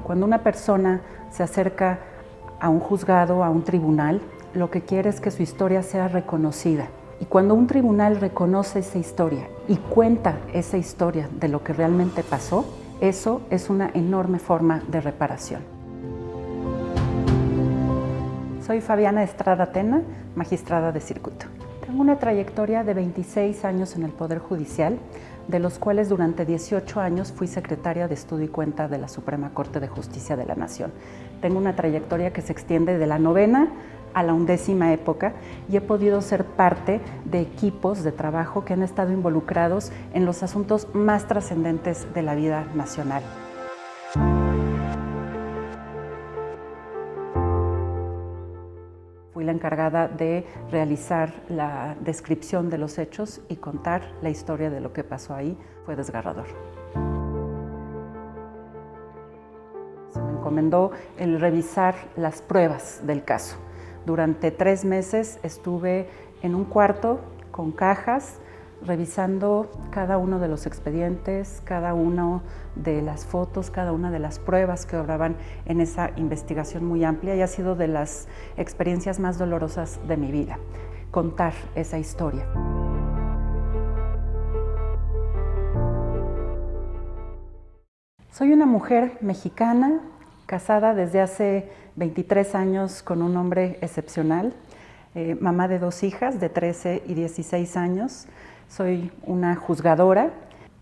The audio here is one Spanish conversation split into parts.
Cuando una persona se acerca a un juzgado, a un tribunal, lo que quiere es que su historia sea reconocida. Y cuando un tribunal reconoce esa historia y cuenta esa historia de lo que realmente pasó, eso es una enorme forma de reparación. Soy Fabiana Estrada Tena, magistrada de circuito. Tengo una trayectoria de 26 años en el Poder Judicial, de los cuales durante 18 años fui secretaria de Estudio y Cuenta de la Suprema Corte de Justicia de la Nación. Tengo una trayectoria que se extiende de la 9ª a la 11ª época y he podido ser parte de equipos de trabajo que han estado involucrados en los asuntos más trascendentes de la vida nacional. Fui la encargada de realizar la descripción de los hechos y contar la historia de lo que pasó ahí. Fue desgarrador. Se me encomendó el revisar las pruebas del caso. Durante 3 meses estuve en un cuarto con cajas, revisando cada uno de los expedientes, cada una de las fotos, cada una de las pruebas que obraban en esa investigación muy amplia, y ha sido de las experiencias más dolorosas de mi vida, contar esa historia. Soy una mujer mexicana, casada desde hace 23 años con un hombre excepcional, mamá de 2 hijas de 13 y 16 años. Soy una juzgadora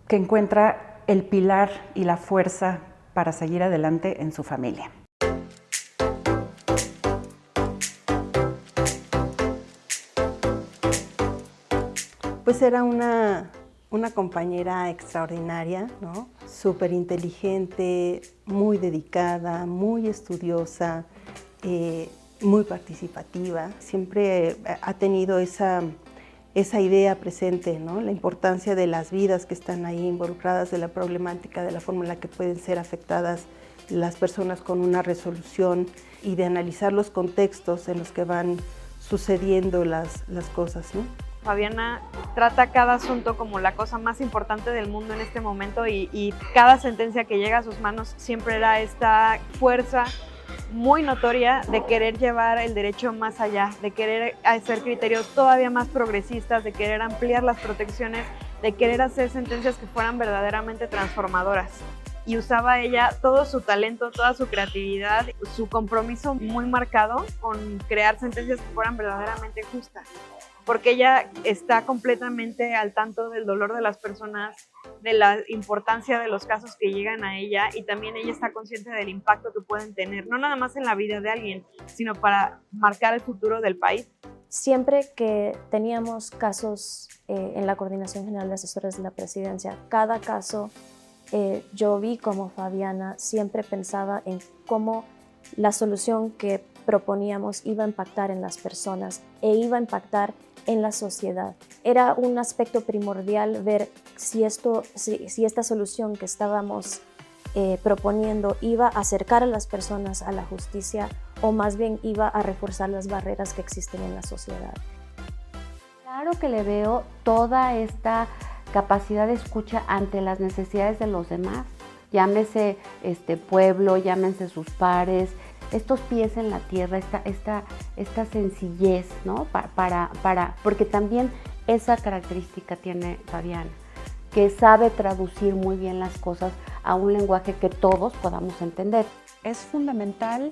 que encuentra el pilar y la fuerza para seguir adelante en su familia. Pues era una compañera extraordinaria, ¿no? Súper inteligente, muy dedicada, muy estudiosa, muy participativa. Siempre ha tenido esa idea presente, ¿no? La importancia de las vidas que están ahí involucradas, de la problemática, de la forma en la que pueden ser afectadas las personas con una resolución y de analizar los contextos en los que van sucediendo las cosas, ¿no? Fabiana trata cada asunto como la cosa más importante del mundo en este momento y cada sentencia que llega a sus manos siempre era esta fuerza muy notoria de querer llevar el derecho más allá, de querer hacer criterios todavía más progresistas, de querer ampliar las protecciones, de querer hacer sentencias que fueran verdaderamente transformadoras. Y usaba ella todo su talento, toda su creatividad, su compromiso muy marcado con crear sentencias que fueran verdaderamente justas, porque ella está completamente al tanto del dolor de las personas, de la importancia de los casos que llegan a ella, y también ella está consciente del impacto que pueden tener, no nada más en la vida de alguien, sino para marcar el futuro del país. Siempre que teníamos casos en la Coordinación General de Asesores de la Presidencia, cada caso yo vi como Fabiana siempre pensaba en cómo la solución que proponíamos iba a impactar en las personas e iba a impactar en la sociedad. Era un aspecto primordial ver si esta solución que estábamos proponiendo iba a acercar a las personas a la justicia o más bien iba a reforzar las barreras que existen en la sociedad. Claro que le veo toda esta capacidad de escucha ante las necesidades de los demás, llámese pueblo, llámense sus pares, estos pies en la tierra, esta sencillez, ¿no? Porque también esa característica tiene Fabiana, que sabe traducir muy bien las cosas a un lenguaje que todos podamos entender. Es fundamental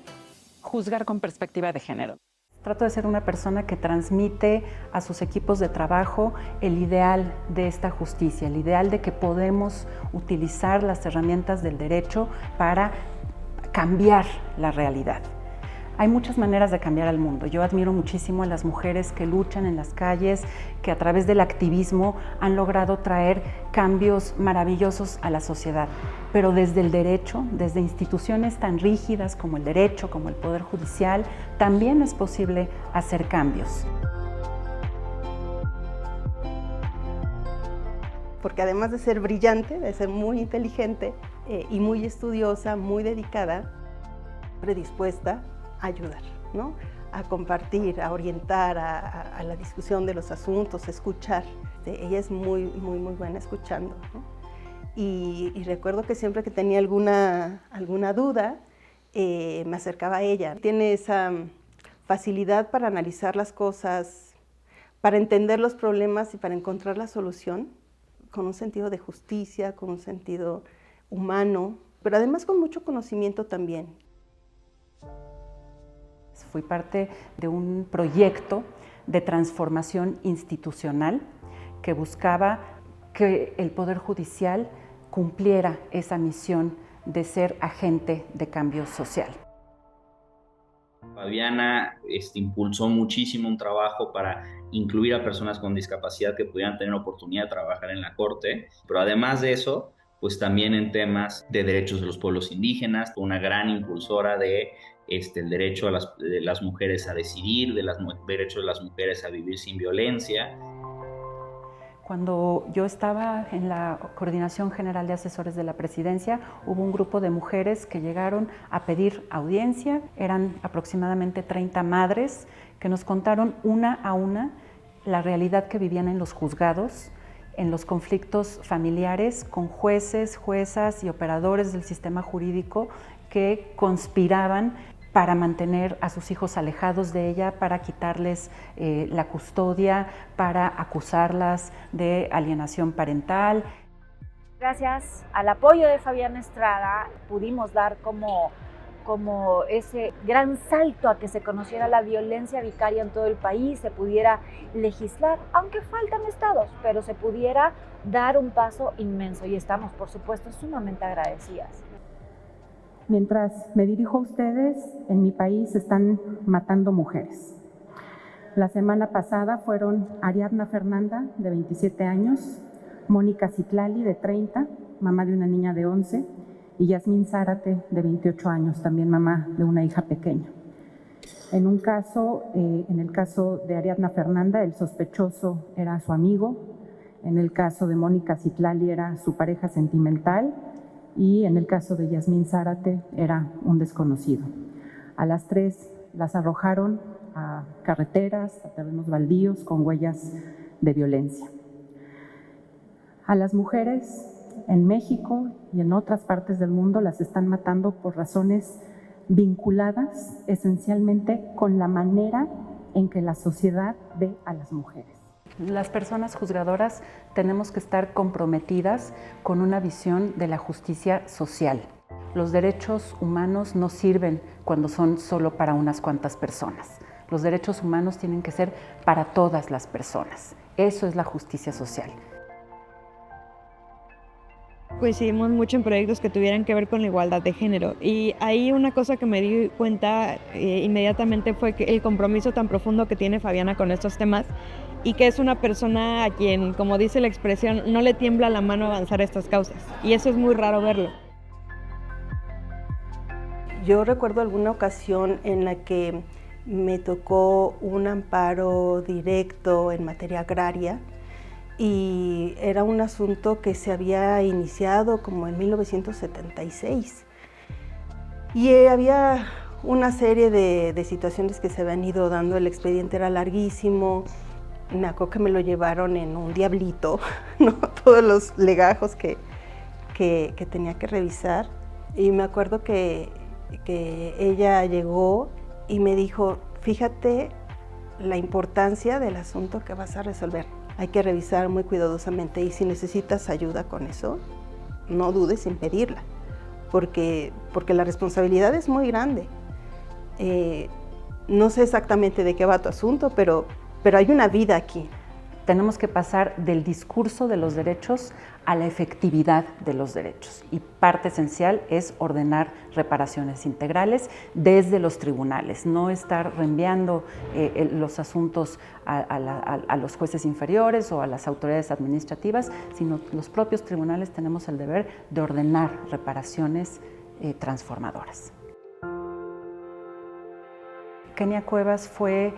juzgar con perspectiva de género. Trato de ser una persona que transmite a sus equipos de trabajo el ideal de esta justicia, el ideal de que podemos utilizar las herramientas del derecho para cambiar la realidad. Hay muchas maneras de cambiar al mundo. Yo admiro muchísimo a las mujeres que luchan en las calles, que a través del activismo han logrado traer cambios maravillosos a la sociedad. Pero desde el derecho, desde instituciones tan rígidas como el derecho, como el Poder Judicial, también es posible hacer cambios. Porque además de ser brillante, de ser muy inteligente y muy estudiosa, muy dedicada, predispuesta a ayudar, ¿no? A compartir, a orientar a la discusión de los asuntos, a escuchar. Ella es muy buena escuchando, ¿no? Y recuerdo que siempre que tenía alguna duda, me acercaba a ella. Tiene esa facilidad para analizar las cosas, para entender los problemas y para encontrar la solución, con un sentido de justicia, con un sentido humano, pero además con mucho conocimiento también. Fui parte de un proyecto de transformación institucional que buscaba que el Poder Judicial cumpliera esa misión de ser agente de cambio social. Fabiana impulsó muchísimo un trabajo para incluir a personas con discapacidad que pudieran tener oportunidad de trabajar en la Corte, pero además de eso, pues también en temas de derechos de los pueblos indígenas, una gran impulsora de el derecho de las mujeres a decidir, de los derechos de las mujeres a vivir sin violencia. Cuando yo estaba en la Coordinación General de Asesores de la Presidencia, hubo un grupo de mujeres que llegaron a pedir audiencia. Eran aproximadamente 30 madres que nos contaron una a una la realidad que vivían en los juzgados, en los conflictos familiares con jueces, juezas y operadores del sistema jurídico que conspiraban para mantener a sus hijos alejados de ella, para quitarles la custodia, para acusarlas de alienación parental. Gracias al apoyo de Fabiana Estrada pudimos dar como ese gran salto a que se conociera la violencia vicaria en todo el país, se pudiera legislar, aunque faltan estados, pero se pudiera dar un paso inmenso y estamos, por supuesto, sumamente agradecidas. Mientras me dirijo a ustedes, en mi país se están matando mujeres. La semana pasada fueron Ariadna Fernanda, de 27 años, Mónica Citlali, de 30, mamá de una niña de 11, y Yasmín Zárate, de 28 años, también mamá de una hija pequeña. En el caso de Ariadna Fernanda, el sospechoso era su amigo. En el caso de Mónica Citlali era su pareja sentimental. Y en el caso de Yasmín Zárate era un desconocido. A las 3 las arrojaron a carreteras, a terrenos baldíos con huellas de violencia. A las mujeres en México y en otras partes del mundo las están matando por razones vinculadas esencialmente con la manera en que la sociedad ve a las mujeres. Las personas juzgadoras tenemos que estar comprometidas con una visión de la justicia social. Los derechos humanos no sirven cuando son solo para unas cuantas personas. Los derechos humanos tienen que ser para todas las personas. Eso es la justicia social. Coincidimos mucho en proyectos que tuvieran que ver con la igualdad de género. Y ahí una cosa que me di cuenta inmediatamente fue que el compromiso tan profundo que tiene Fabiana con estos temas y que es una persona a quien, como dice la expresión, no le tiembla la mano a avanzar estas causas. Y eso es muy raro verlo. Yo recuerdo alguna ocasión en la que me tocó un amparo directo en materia agraria y era un asunto que se había iniciado como en 1976 y había una serie de situaciones que se habían ido dando, el expediente era larguísimo, me acuerdo que me lo llevaron en un diablito, ¿no? Todos los legajos que tenía que revisar y me acuerdo que ella llegó y me dijo, fíjate la importancia del asunto que vas a resolver. Hay que revisar muy cuidadosamente y si necesitas ayuda con eso, no dudes en pedirla, porque la responsabilidad es muy grande. No sé exactamente de qué va tu asunto, pero hay una vida aquí. Tenemos que pasar del discurso de los derechos a la efectividad de los derechos. Y parte esencial es ordenar reparaciones integrales desde los tribunales, no estar reenviando los asuntos a los jueces inferiores o a las autoridades administrativas, sino los propios tribunales tenemos el deber de ordenar reparaciones transformadoras. Kenia Cuevas fue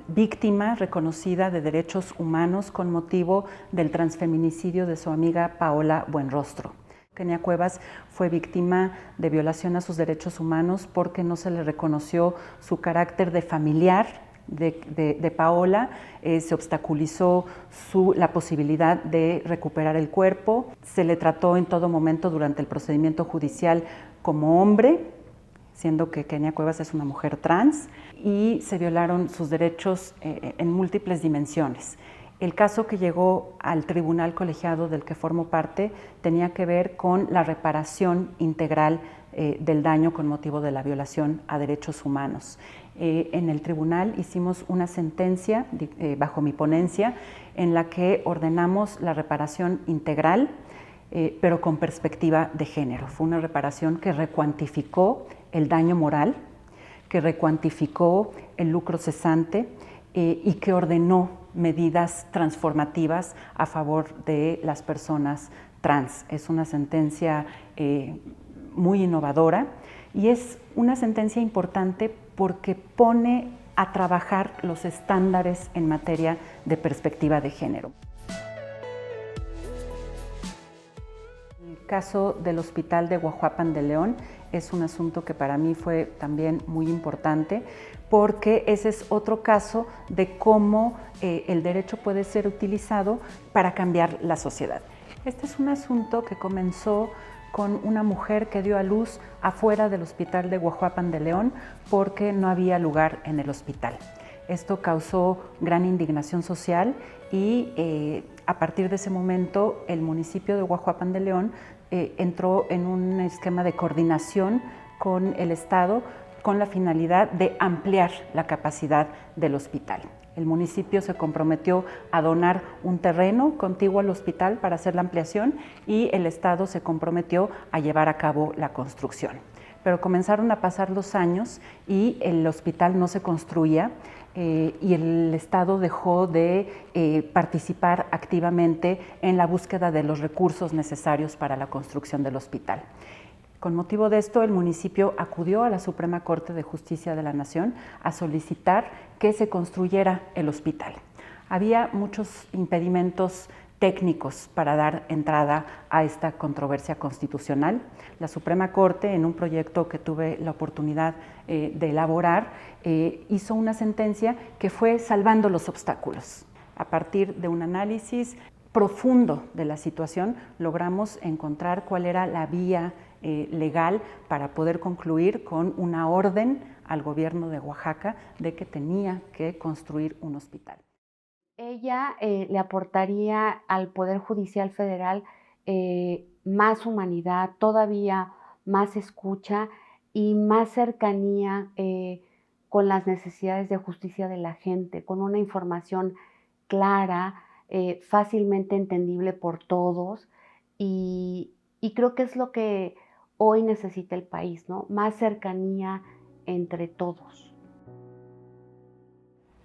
víctima reconocida de derechos humanos con motivo del transfeminicidio de su amiga Paola Buenrostro. Kenia Cuevas fue víctima de violación a sus derechos humanos porque no se le reconoció su carácter de familiar de Paola, se obstaculizó la posibilidad de recuperar el cuerpo, se le trató en todo momento durante el procedimiento judicial como hombre, siendo que Kenia Cuevas es una mujer trans, y se violaron sus derechos en múltiples dimensiones. El caso que llegó al tribunal colegiado del que formo parte tenía que ver con la reparación integral del daño con motivo de la violación a derechos humanos. En el tribunal hicimos una sentencia bajo mi ponencia en la que ordenamos la reparación integral, pero con perspectiva de género. Fue una reparación que recuantificó el daño moral, que recuantificó el lucro cesante y que ordenó medidas transformativas a favor de las personas trans. Es una sentencia muy innovadora y es una sentencia importante porque pone a trabajar los estándares en materia de perspectiva de género. El caso del Hospital de Guajuapan de León es un asunto que para mí fue también muy importante porque ese es otro caso de cómo el derecho puede ser utilizado para cambiar la sociedad. Este es un asunto que comenzó con una mujer que dio a luz afuera del Hospital de Guajuapan de León porque no había lugar en el hospital. Esto causó gran indignación social y a partir de ese momento el municipio de Guajuapan de León entró en un esquema de coordinación con el Estado con la finalidad de ampliar la capacidad del hospital. El municipio se comprometió a donar un terreno contiguo al hospital para hacer la ampliación y el Estado se comprometió a llevar a cabo la construcción. Pero comenzaron a pasar los años y el hospital no se construía y el Estado dejó de participar activamente en la búsqueda de los recursos necesarios para la construcción del hospital. Con motivo de esto, el municipio acudió a la Suprema Corte de Justicia de la Nación a solicitar que se construyera el hospital. Había muchos impedimentos técnicos para dar entrada a esta controversia constitucional. La Suprema Corte, en un proyecto que tuve la oportunidad de elaborar, hizo una sentencia que fue salvando los obstáculos. A partir de un análisis profundo de la situación, logramos encontrar cuál era la vía legal para poder concluir con una orden al gobierno de Oaxaca de que tenía que construir un hospital. Ella le aportaría al Poder Judicial Federal más humanidad, todavía más escucha y más cercanía con las necesidades de justicia de la gente, con una información clara, fácilmente entendible por todos y creo que es lo que hoy necesita el país, ¿no? Más cercanía entre todos.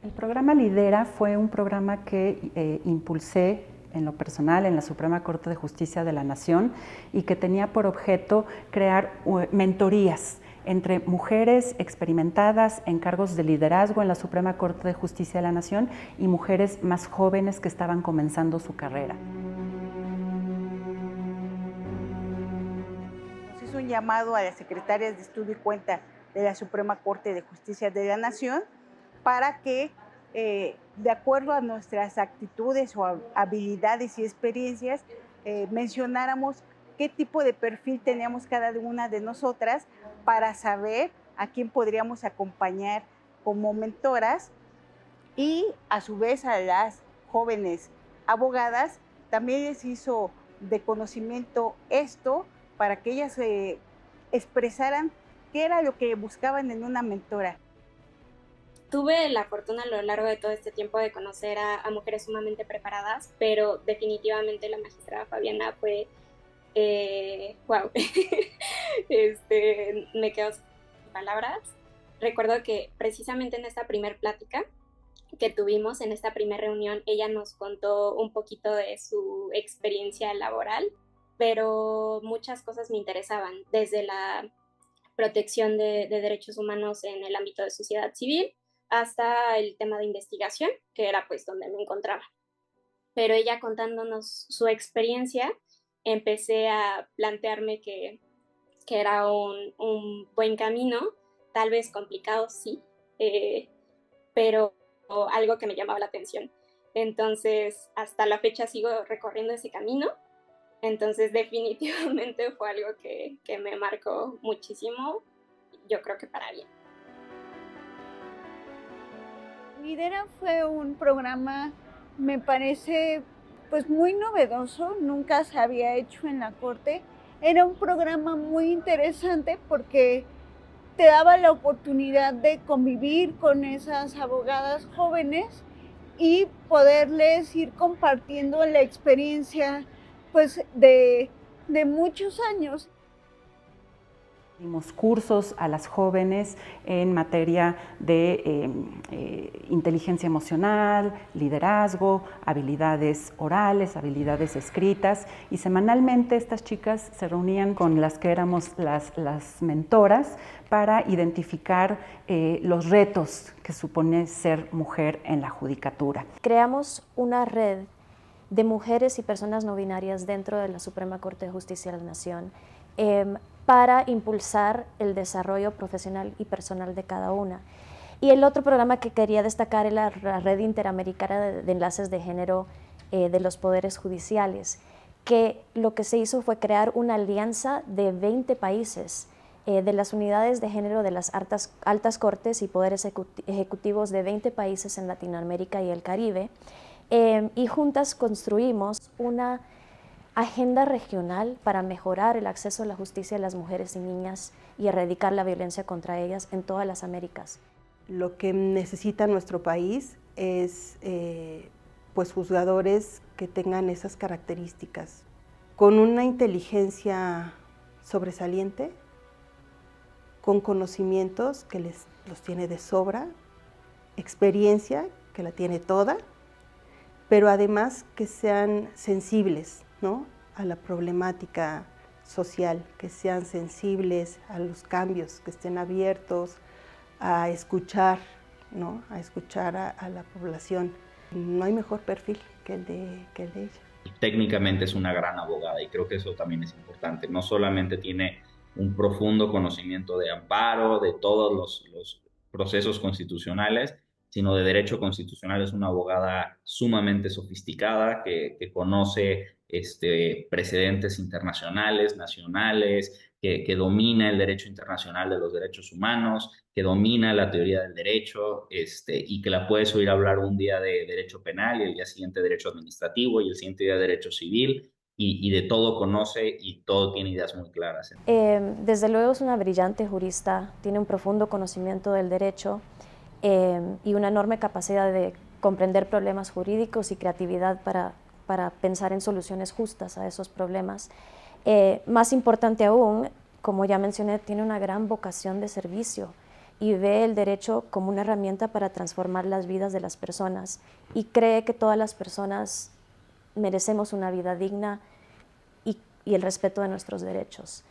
El programa Lidera fue un programa que impulsé en lo personal en la Suprema Corte de Justicia de la Nación y que tenía por objeto crear mentorías entre mujeres experimentadas en cargos de liderazgo en la Suprema Corte de Justicia de la Nación y mujeres más jóvenes que estaban comenzando su carrera. Un llamado a las secretarias de estudio y cuenta de la Suprema Corte de Justicia de la Nación para que, de acuerdo a nuestras actitudes o habilidades y experiencias, mencionáramos qué tipo de perfil teníamos cada una de nosotras para saber a quién podríamos acompañar como mentoras y a su vez a las jóvenes abogadas también les hizo de conocimiento esto para que ellas expresaran qué era lo que buscaban en una mentora. Tuve la fortuna a lo largo de todo este tiempo de conocer a mujeres sumamente preparadas, pero definitivamente la magistrada Fabiana fue, wow, me quedo sin palabras. Recuerdo que precisamente en esta primer plática que tuvimos, en esta primera reunión, ella nos contó un poquito de su experiencia laboral, pero muchas cosas me interesaban, desde la protección de derechos humanos en el ámbito de sociedad civil hasta el tema de investigación, que era pues donde me encontraba. Pero ella contándonos su experiencia, empecé a plantearme que era un buen camino, tal vez complicado, sí, pero algo que me llamaba la atención. Entonces, hasta la fecha sigo recorriendo ese camino. Entonces definitivamente fue algo que me marcó muchísimo yo creo que para bien. Lidera fue un programa, me parece, pues muy novedoso, nunca se había hecho en la Corte. Era un programa muy interesante porque te daba la oportunidad de convivir con esas abogadas jóvenes y poderles ir compartiendo la experiencia pues de muchos años. Dimos cursos a las jóvenes en materia de inteligencia emocional, liderazgo, habilidades orales, habilidades escritas, y semanalmente estas chicas se reunían con las que éramos las mentoras para identificar los retos que supone ser mujer en la judicatura. Creamos una red de mujeres y personas no binarias dentro de la Suprema Corte de Justicia de la Nación para impulsar el desarrollo profesional y personal de cada una. Y el otro programa que quería destacar es la Red Interamericana de Enlaces de Género de los Poderes Judiciales, que lo que se hizo fue crear una alianza de 20 países, de las unidades de género de las altas cortes y poderes ejecutivos de 20 países en Latinoamérica y el Caribe, y juntas construimos una agenda regional para mejorar el acceso a la justicia de las mujeres y niñas y erradicar la violencia contra ellas en todas las Américas. Lo que necesita nuestro país es pues juzgadores que tengan esas características, con una inteligencia sobresaliente, con conocimientos que los tiene de sobra, experiencia que la tiene toda, pero además que sean sensibles, ¿no?, a la problemática social, que sean sensibles a los cambios, que estén abiertos a escuchar, ¿no?, a escuchar a la población. No hay mejor perfil que el de ella. Técnicamente es una gran abogada y creo que eso también es importante. No solamente tiene un profundo conocimiento de amparo, de todos los procesos constitucionales, sino de derecho constitucional. Es una abogada sumamente sofisticada que conoce precedentes internacionales, nacionales, que domina el derecho internacional de los derechos humanos, que domina la teoría del derecho, y que la puedes oír hablar un día de derecho penal y el día siguiente de derecho administrativo y el siguiente día de derecho civil, y de todo conoce y todo tiene ideas muy claras. Desde luego es una brillante jurista, tiene un profundo conocimiento del derecho y una enorme capacidad de comprender problemas jurídicos y creatividad para pensar en soluciones justas a esos problemas. Más importante aún, como ya mencioné, tiene una gran vocación de servicio y ve el derecho como una herramienta para transformar las vidas de las personas y cree que todas las personas merecemos una vida digna y el respeto de nuestros derechos.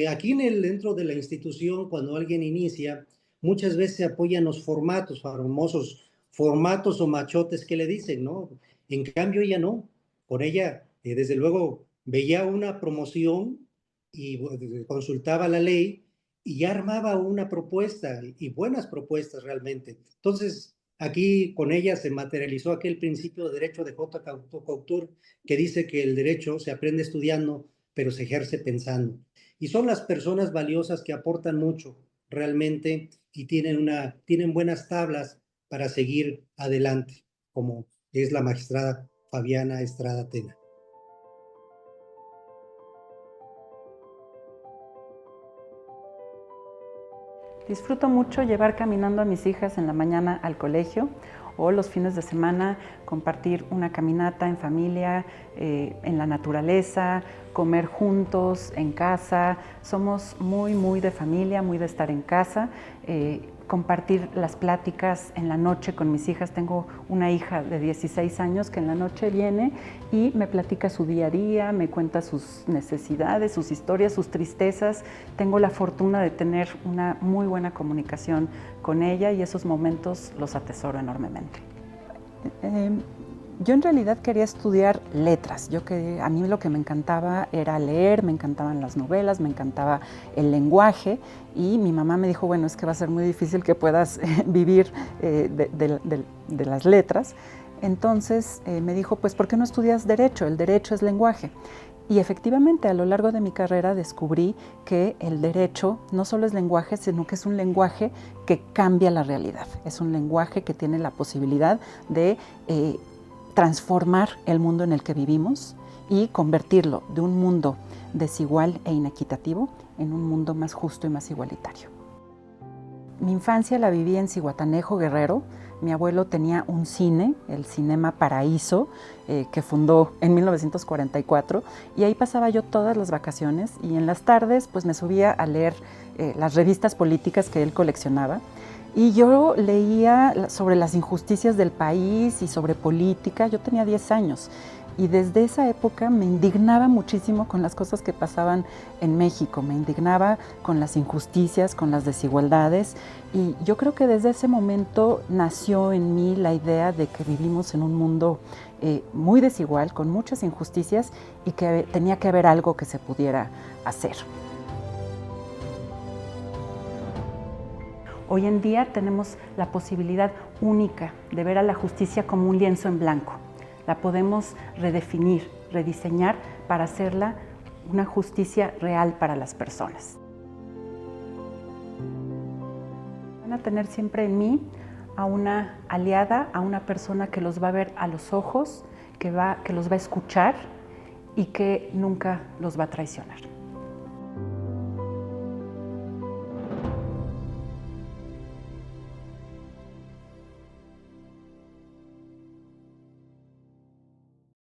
Aquí dentro de la institución, cuando alguien inicia, muchas veces se apoyan los formatos, famosos formatos o machotes que le dicen, ¿no? En cambio ella no. Por ella, desde luego, veía una promoción y consultaba la ley y ya armaba una propuesta y buenas propuestas realmente. Entonces, aquí con ella se materializó aquel principio de derecho de J. Couture que dice que el derecho se aprende estudiando, pero se ejerce pensando. Y son las personas valiosas que aportan mucho realmente y tienen buenas tablas para seguir adelante, como es la magistrada Fabiana Estrada Tena. Disfruto mucho llevar caminando a mis hijas en la mañana al colegio o los fines de semana compartir una caminata en familia, en la naturaleza, comer juntos en casa. Somos muy de familia, muy de estar en casa. Compartir las pláticas en la noche con mis hijas. Tengo una hija de 16 años que en la noche viene y me platica su día a día, me cuenta sus necesidades, sus historias, sus tristezas. Tengo la fortuna de tener una muy buena comunicación con ella y esos momentos los atesoro enormemente. Yo en realidad quería estudiar letras. A mí lo que me encantaba era leer, me encantaban las novelas, me encantaba el lenguaje y mi mamá me dijo, bueno, es que va a ser muy difícil que puedas vivir de las letras. Entonces me dijo, pues, ¿por qué no estudias Derecho? El Derecho es lenguaje. Y efectivamente, a lo largo de mi carrera descubrí que el derecho no solo es lenguaje, sino que es un lenguaje que cambia la realidad. Es un lenguaje que tiene la posibilidad de transformar el mundo en el que vivimos y convertirlo de un mundo desigual e inequitativo en un mundo más justo y más igualitario. Mi infancia la viví en Zihuatanejo, Guerrero. Mi abuelo tenía un cine, el Cinema Paraíso, que fundó en 1944, y ahí pasaba yo todas las vacaciones, y en las tardes pues me subía a leer las revistas políticas que él coleccionaba, y yo leía sobre las injusticias del país y sobre política. Yo tenía 10 años, y desde esa época me indignaba muchísimo con las cosas que pasaban en México, me indignaba con las injusticias, con las desigualdades, y yo creo que desde ese momento nació en mí la idea de que vivimos en un mundo muy desigual, con muchas injusticias, y que tenía que haber algo que se pudiera hacer. Hoy en día tenemos la posibilidad única de ver a la justicia como un lienzo en blanco. La podemos redefinir, rediseñar para hacerla una justicia real para las personas. Van a tener siempre en mí a una aliada, a una persona que los va a ver a los ojos, que los va a escuchar y que nunca los va a traicionar.